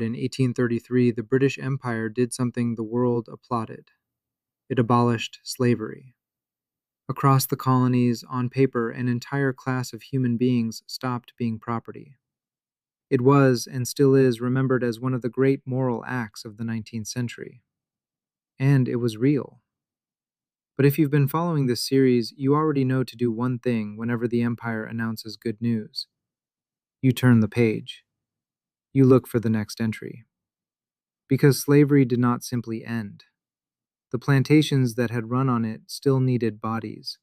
In 1833, the British Empire did something the world applauded. It abolished slavery. Across the colonies, on paper, an entire class of human beings stopped being property. It was, and still is, remembered as one of the great moral acts of the 19th century. And it was real. But if you've been following this series, you already know to do one thing whenever the Empire announces good news. You turn the page. You look for the next entry. Because slavery did not simply end. The plantations that had run on it still needed bodies.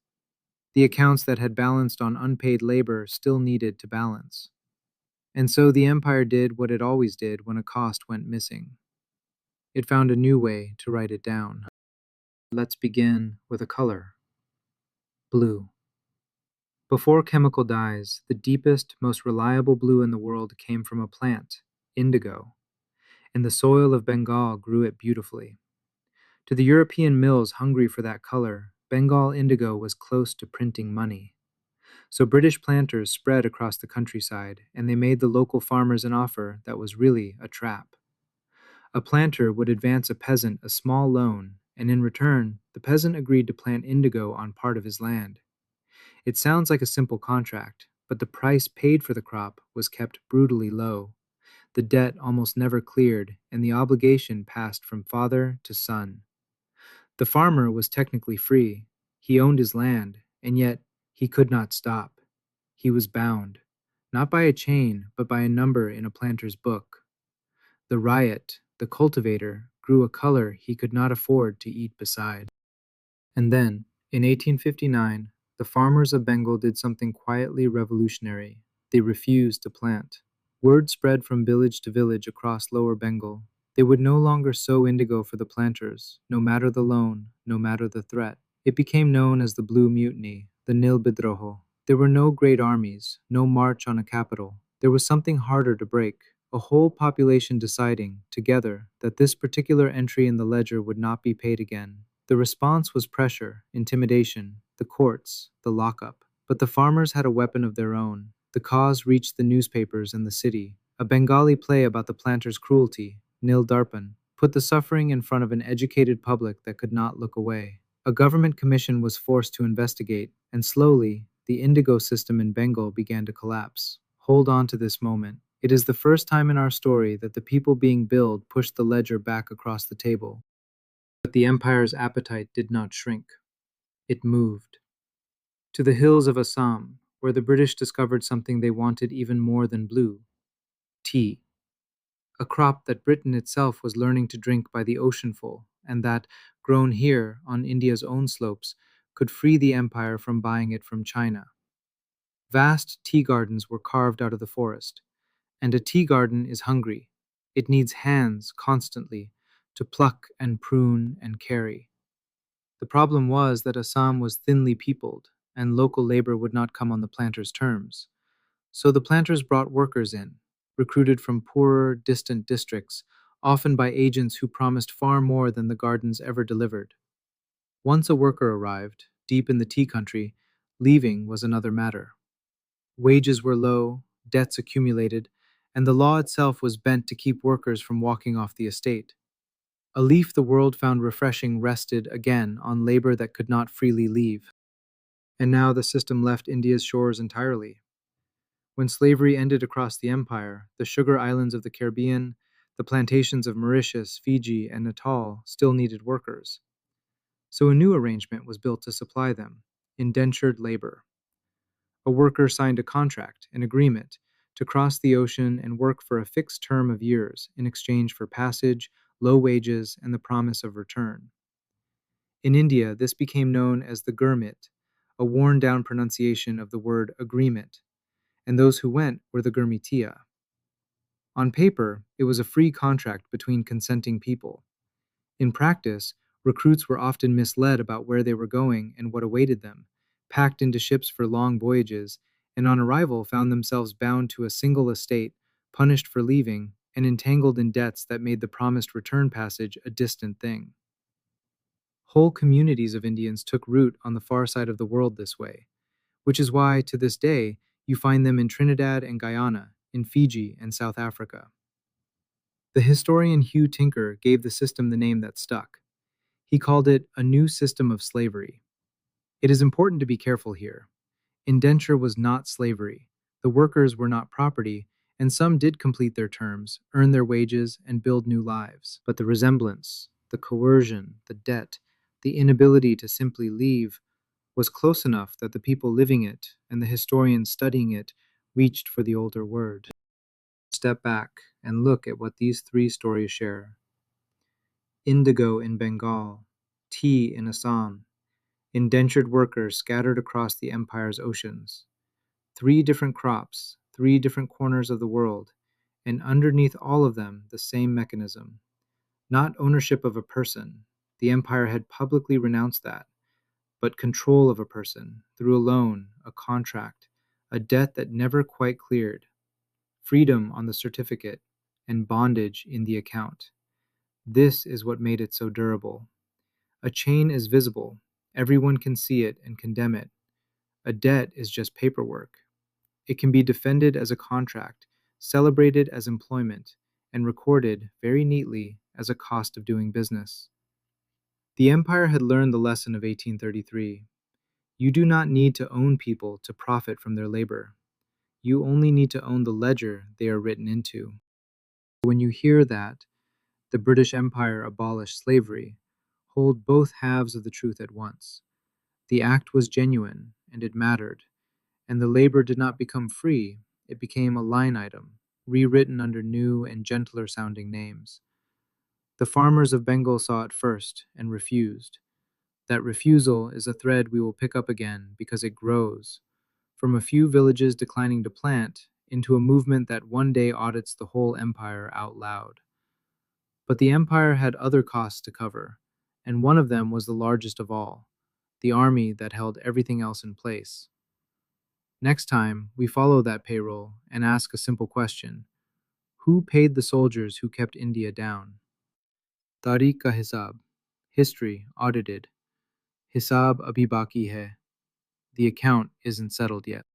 The accounts that had balanced on unpaid labor still needed to balance. And so the empire did what it always did when a cost went missing. It found a new way to write it down. Let's begin with a color. Blue. Before chemical dyes, the deepest, most reliable blue in the world came from a plant, indigo, and the soil of Bengal grew it beautifully. To the European mills hungry for that color, Bengal indigo was close to printing money. So British planters spread across the countryside, and they made the local farmers an offer that was really a trap. A planter would advance a peasant a small loan, and in return, the peasant agreed to plant indigo on part of his land. It sounds like a simple contract, but the price paid for the crop was kept brutally low. The debt almost never cleared, and the obligation passed from father to son. The farmer was technically free. He owned his land, and yet he could not stop. He was bound, not by a chain, but by a number in a planter's book. The riot, the cultivator, grew a color he could not afford to eat beside. And then, in 1859, the farmers of Bengal did something quietly revolutionary. They refused to plant. Word spread from village to village across lower Bengal. They would no longer sow indigo for the planters, no matter the loan, no matter the threat. It became known as the Blue Mutiny, the Nil Bidroho. There were no great armies, no march on a capital. There was something harder to break, a whole population deciding, together, that this particular entry in the ledger would not be paid again. The response was pressure, intimidation, the courts, the lockup. But the farmers had a weapon of their own. The cause reached the newspapers and the city. A Bengali play about the planters' cruelty, Nil Darpan, put the suffering in front of an educated public that could not look away. A government commission was forced to investigate, and slowly, the indigo system in Bengal began to collapse. Hold on to this moment. It is the first time in our story that the people being billed pushed the ledger back across the table. But the empire's appetite did not shrink. It moved. To the hills of Assam, where the British discovered something they wanted even more than blue: tea. A crop that Britain itself was learning to drink by the oceanful, and that, grown here on India's own slopes, could free the empire from buying it from China. Vast tea gardens were carved out of the forest, and a tea garden is hungry. It needs hands constantly to pluck and prune and carry. The problem was that Assam was thinly peopled, and local labor would not come on the planters' terms. So the planters brought workers in, recruited from poorer, distant districts, often by agents who promised far more than the gardens ever delivered. Once a worker arrived, deep in the tea country, leaving was another matter. Wages were low, debts accumulated, and the law itself was bent to keep workers from walking off the estate. A leaf the world found refreshing rested again on labor that could not freely leave. And now the system left India's shores entirely. When slavery ended across the empire, the sugar islands of the Caribbean, the plantations of Mauritius, Fiji, and Natal still needed workers. So a new arrangement was built to supply them: indentured-labour. A worker signed a contract, an agreement, to cross the ocean and work for a fixed term of years in exchange for passage, low wages, and the promise of return. In India, this became known as the girmit, a worn-down pronunciation of the word agreement, and those who went were the girmitiya. On paper, it was a free contract between consenting people. In practice, recruits were often misled about where they were going and what awaited them, packed into ships for long voyages, and on arrival found themselves bound to a single estate, punished for leaving, and entangled in debts that made the promised return passage a distant thing. Whole communities of Indians took root on the far side of the world this way, which is why, to this day, you find them in Trinidad and Guyana, in Fiji and South Africa. The historian Hugh Tinker gave the system the name that stuck. He called it a new system of slavery. It is important to be careful here. Indenture was not slavery. The workers were not property, and some did complete their terms, earn their wages, and build new lives. But the resemblance, the coercion, the debt, the inability to simply leave was close enough that the people living it and the historians studying it reached for the older word. Step back and look at what these three stories share. Indigo in Bengal, tea in Assam, indentured workers scattered across the empire's oceans. Three different crops, three different corners of the world, and underneath all of them, the same mechanism. Not ownership of a person, the empire had publicly renounced that, but control of a person through a loan, a contract, a debt that never quite cleared, freedom on the certificate, and bondage in the account. This is what made it so durable. A chain is visible, everyone can see it and condemn it. A debt is just paperwork. It can be defended as a contract, celebrated as employment, and recorded very neatly as a cost of doing business. The empire had learned the lesson of 1833. You do not need to own people to profit from their labor. You only need to own the ledger they are written into. When you hear that the British Empire abolished slavery, hold both halves of the truth at once. The act was genuine, and it mattered, and the labor did not become free, it became a line item, rewritten under new and gentler sounding names. The farmers of Bengal saw it first and refused. That refusal is a thread we will pick up again because it grows, from a few villages declining to plant into a movement that one day audits the whole empire out loud. But the empire had other costs to cover, and one of them was the largest of all, the army that held everything else in place. Next time, we follow that payroll and ask a simple question. Who paid the soldiers who kept India down? Tareekh ka Hisaab. History audited. Hisaab abhi baki hai. The account isn't settled yet.